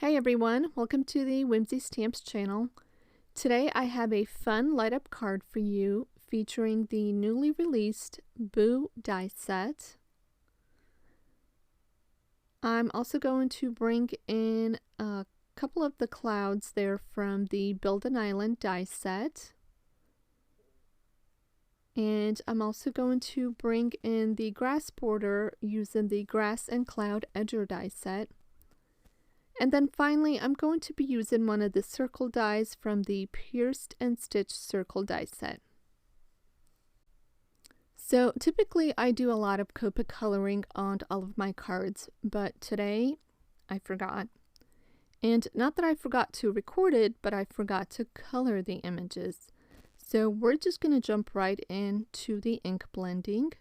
Hey everyone, welcome to the Whimsy Stamps channel. Today I have a fun light up card for you featuring the newly released Boo die set. I'm also going to bring in a couple of the clouds there from the Build an Island die set. And I'm also going to bring in the grass border using the Grass and Cloud Edger die set. And then finally, I'm going to be using one of the circle dies from the Pierced and Stitched circle die set. So typically I do a lot of Copic coloring on all of my cards, but today I forgot. And not that I forgot to record it, but I forgot to color the images. So we're just going to jump right into the ink blending.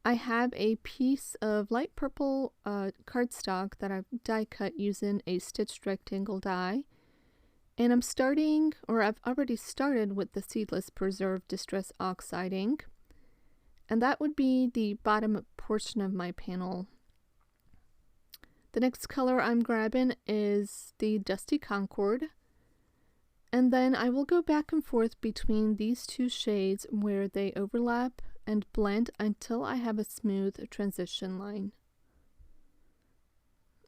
I have a piece of light purple cardstock that I've die cut using a stitched rectangle die. And I've already started with the Seedless Preserve Distress Oxide ink. And that would be the bottom portion of my panel. The next color I'm grabbing is the Dusty Concord. And then I will go back and forth between these two shades where they overlap and blend until I have a smooth transition line.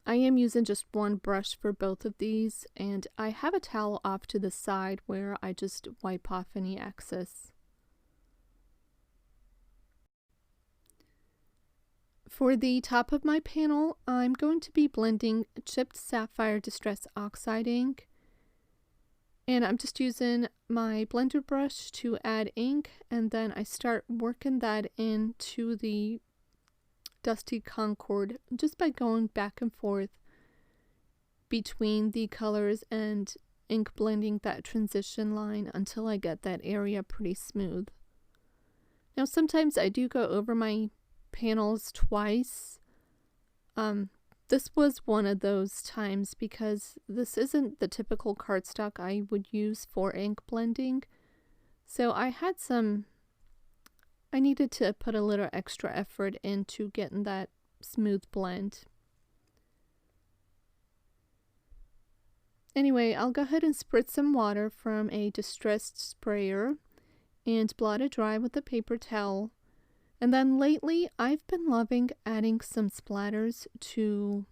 I am using just one brush for both of these, and I have a towel off to the side where I just wipe off any excess. For the top of my panel, I'm going to be blending Chipped Sapphire Distress Oxide ink. And I'm just using my blender brush to add ink, and then I start working that into the Dusty Concord just by going back and forth between the colors and ink blending that transition line until I get that area pretty smooth. Now sometimes I do go over my panels twice. This was one of those times because this isn't the typical cardstock I would use for ink blending. So I needed to put a little extra effort into getting that smooth blend. Anyway, I'll go ahead and spritz some water from a distressed sprayer and blot it dry with a paper towel. And then lately, I've been loving adding some splatters to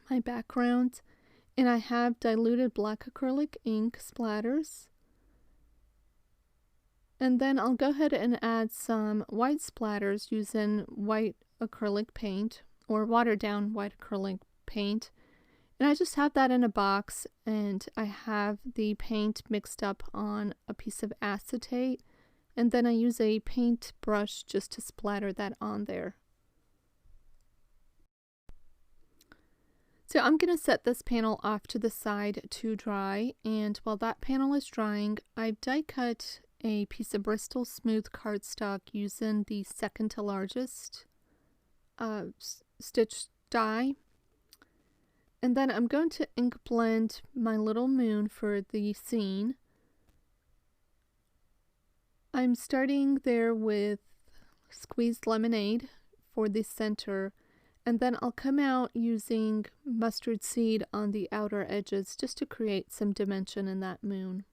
my background, and I have diluted black acrylic ink splatters. And then I'll go ahead and add some white splatters using white acrylic paint or watered down white acrylic paint. And I just have that in a box, and I have the paint mixed up on a piece of acetate. And then I use a paint brush just to splatter that on there. So I'm going to set this panel off to the side to dry, and while that panel is drying, I've die cut a piece of Bristol Smooth cardstock using the second to largest stitch die. And then I'm going to ink blend my little moon for the scene. I'm starting there with Squeezed Lemonade for the center, and then I'll come out using mustard seed on the outer edges just to create some dimension in that moon.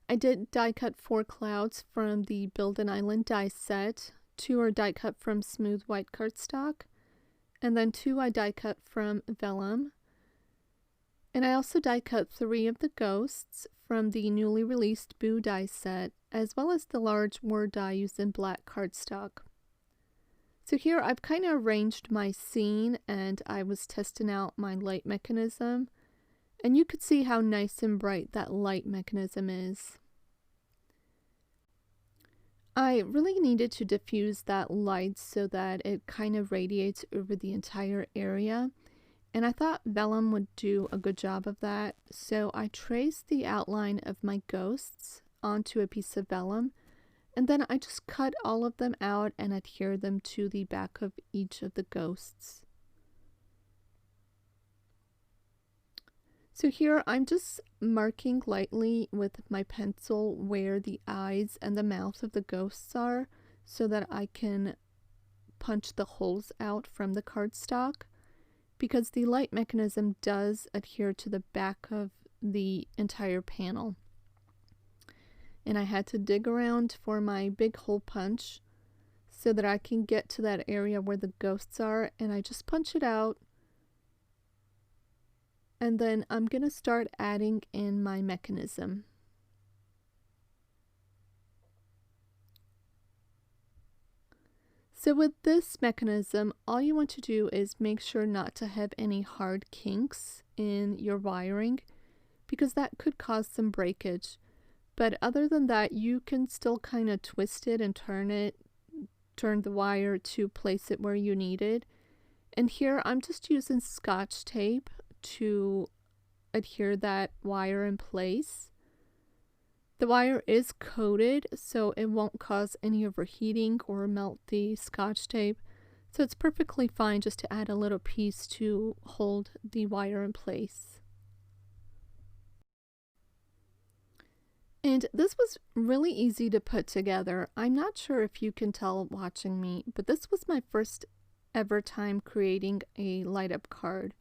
I did die cut 4 clouds from the Build an Island die set. 2 are die cut from smooth white cardstock, and then 2 I die cut from vellum. And I also die cut 3 of the ghosts from the newly released Boo die set, as well as the large word die used in black cardstock. So here I've kind of arranged my scene, and I was testing out my light mechanism, and you could see how nice and bright that light mechanism is. I really needed to diffuse that light so that it kind of radiates over the entire area. And I thought vellum would do a good job of that, so I traced the outline of my ghosts onto a piece of vellum, and then I just cut all of them out and adhere them to the back of each of the ghosts. So here I'm just marking lightly with my pencil where the eyes and the mouth of the ghosts are so that I can punch the holes out from the cardstock. because the light mechanism does adhere to the back of the entire panel. And I had to dig around for my big hole punch so that I can get to that area where the ghosts are, and I just punch it out. And then I'm going to start adding in my mechanism. So with this mechanism, all you want to do is make sure not to have any hard kinks in your wiring, because that could cause some breakage. But other than that, you can still kind of twist it and turn the wire to place it where you need it. And here I'm just using Scotch tape to adhere that wire in place. The wire is coated, so it won't cause any overheating or melt the Scotch tape. So it's perfectly fine just to add a little piece to hold the wire in place. And this was really easy to put together. I'm not sure if you can tell watching me, but this was my first ever time creating a light up card.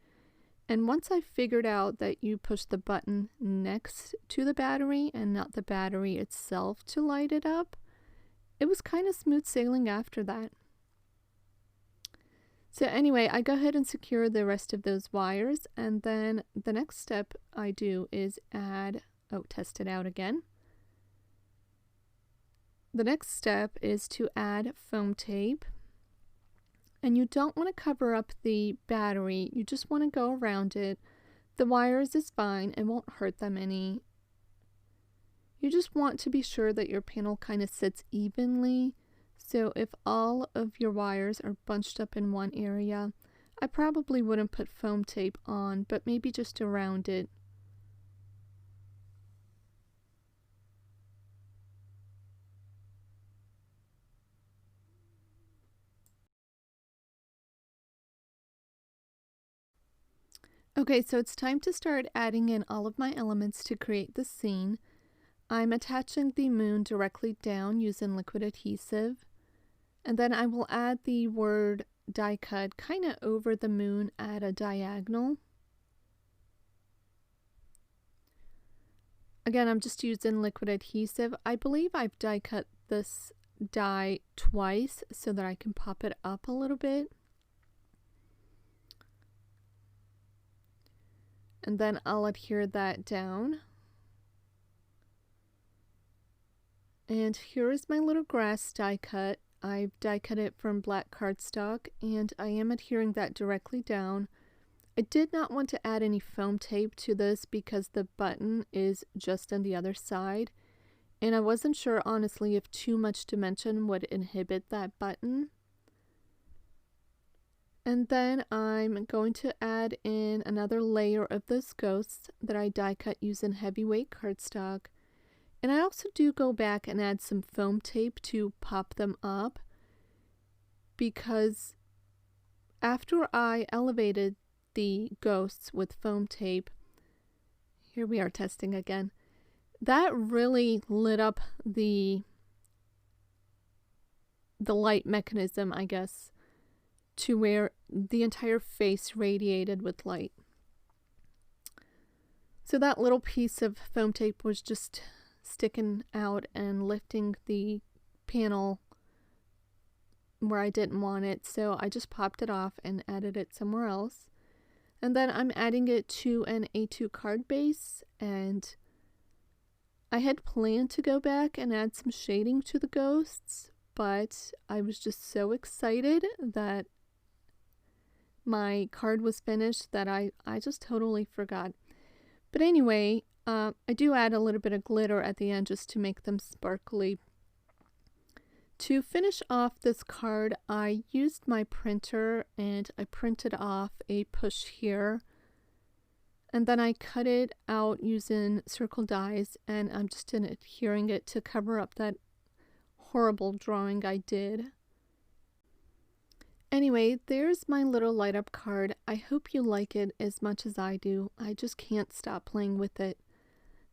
And once I figured out that you push the button next to the battery and not the battery itself to light it up, it was kind of smooth sailing after that. So anyway, I go ahead and secure the rest of those wires, and then the next step I do is test it out again. The next step is to add foam tape. And you don't want to cover up the battery, you just want to go around it. The wires is fine, it won't hurt them any. You just want to be sure that your panel kind of sits evenly. So if all of your wires are bunched up in one area, I probably wouldn't put foam tape on, but maybe just around it. Okay, so it's time to start adding in all of my elements to create the scene. I'm attaching the moon directly down using liquid adhesive, and then I will add the word die cut kind of over the moon at a diagonal. Again, I'm just using liquid adhesive. I believe I've die cut this die twice so that I can pop it up a little bit. And then I'll adhere that down. And here is my little grass die cut. I've die cut it from black cardstock, and I am adhering that directly down. I did not want to add any foam tape to this because the button is just on the other side, and I wasn't sure honestly if too much dimension would inhibit that button. And then I'm going to add in another layer of those ghosts that I die cut using heavyweight cardstock. And I also do go back and add some foam tape to pop them up, because after I elevated the ghosts with foam tape, here we are testing again, that really lit up the light mechanism, I guess, to where the entire face radiated with light. So that little piece of foam tape was just sticking out and lifting the panel where I didn't want it, so I just popped it off and added it somewhere else. And then I'm adding it to an A2 card base, and I had planned to go back and add some shading to the ghosts, but I was just so excited that my card was finished that I just totally forgot. But anyway, I do add a little bit of glitter at the end just to make them sparkly. To finish off this card, I used my printer and I printed off a push here, and then I cut it out using circle dies, and I'm just adhering it to cover up that horrible drawing I did. Anyway, there's my little light up card. I hope you like it as much as I do. I just can't stop playing with it.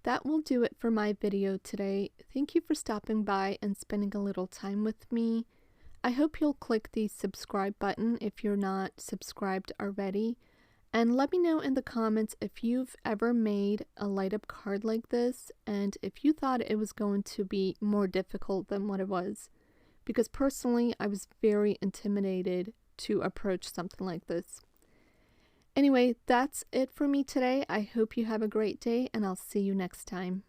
That will do it for my video today. Thank you for stopping by and spending a little time with me. I hope you'll click the subscribe button if you're not subscribed already. And let me know in the comments if you've ever made a light up card like this and if you thought it was going to be more difficult than what it was. Because personally, I was very intimidated to approach something like this. Anyway, that's it for me today. I hope you have a great day and I'll see you next time.